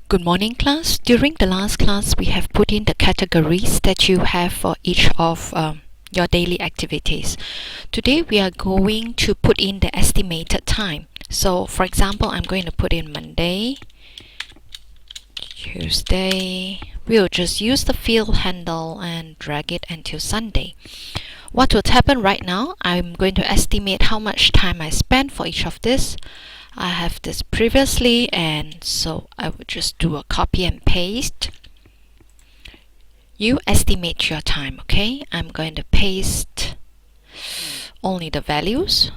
Good morning, class. During the last class, we have put in the categories that you have for each of your daily activities. Today, we are going to put in the estimated time. So, for example, I'm going to put in Monday, Tuesday. We'll just use the field handle and drag it until Sunday. What would happen right now? I'm going to estimate how much time I spent for each of this. I have this previously, and so I would just do a copy and paste. You estimate your time, okay? I'm going to paste only the values.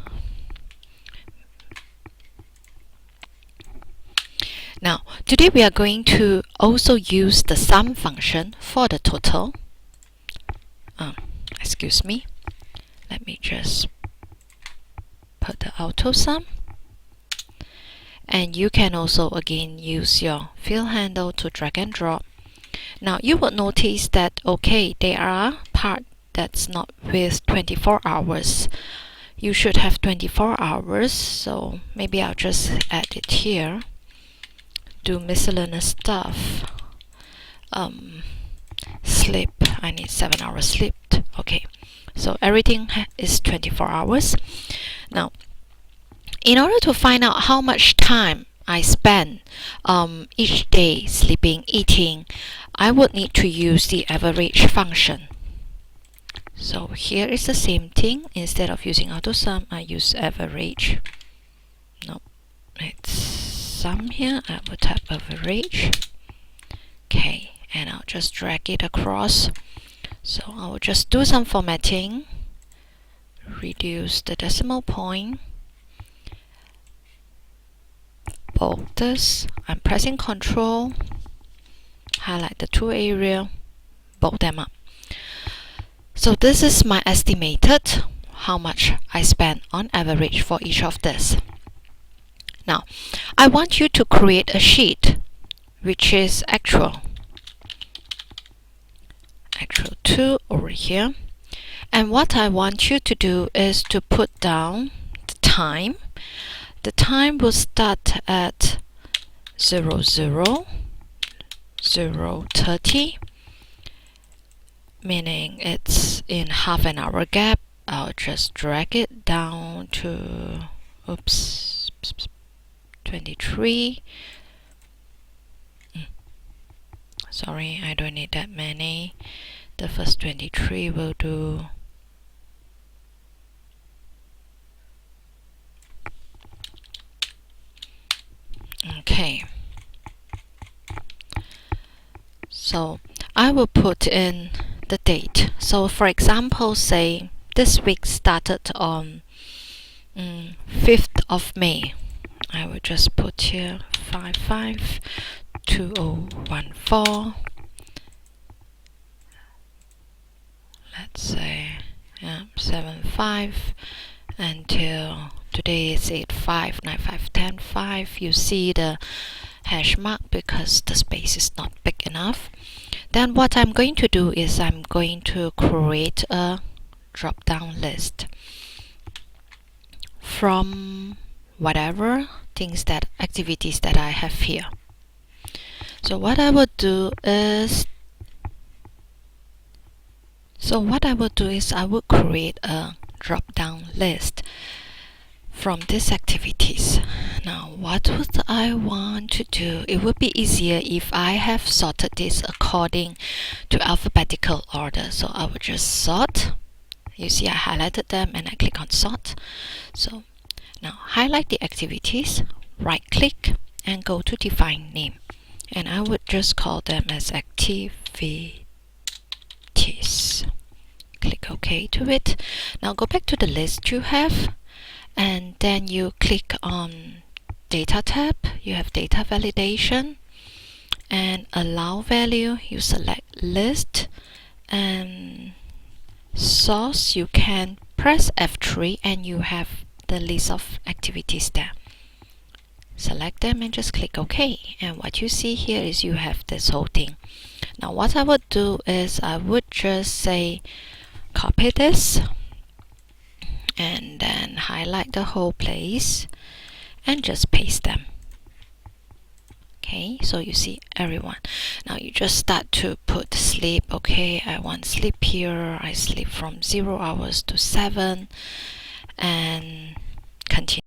Now, today we are going to also use the sum function for the total. Excuse me. Let me just put the auto sum. And you can also again use your field handle to drag and drop. Now you will notice that there are part that's not with 24 hours. You should have 24 hours, so maybe I'll just add it here. Do miscellaneous stuff. Sleep, I need 7 hours sleep. Okay, so everything is 24 hours. Now, in order to find out how much time I spend each day sleeping, eating, I would need to use the average function. So here is the same thing. Instead of using AutoSum, I use average. No, it's sum here. I will type average. Okay, and I'll just drag it across. So I will just do some formatting. Reduce the decimal point. Bold this. I'm pressing Control, highlight the two area, bold them up. So this is my estimated how much I spend on average for each of this. Now, I want you to create a sheet which is actual 2 over here. And what I want you to do is to put down the time. The time will start at 00:30, meaning it's in half an hour gap. I'll just drag it down to 23. Sorry, I don't need that many. The first 23 will do. Okay, so I will put in the date. So for example, say this week started on 5th of May. I will just put here 552014. Let's say 75 until today is 859510. You see the hash mark because the space is not big enough. Then what I'm going to do is I'm going to create a drop-down list from whatever activities that I have here. So what I will do is I will create a drop-down list from these activities. Now, what would I want to do? It would be easier if I have sorted this according to alphabetical order. So I will just sort. You see I highlighted them and I click on sort. So now highlight the activities, right click and go to define name. And I would just call them as activities. Click OK to it. Now go back to the list you have, and then you click on Data tab. You have Data Validation and Allow Value. You select List, and Source you can press F3 and you have the list of activities there. Select them and just click OK, and what you see here is you have this whole thing. Now what I would do is I would just say copy this and then highlight the whole place and just paste them. Okay, so you see everyone. Now you just start to put sleep. Okay, I want sleep here. I sleep from 0 hours to 7, and continue.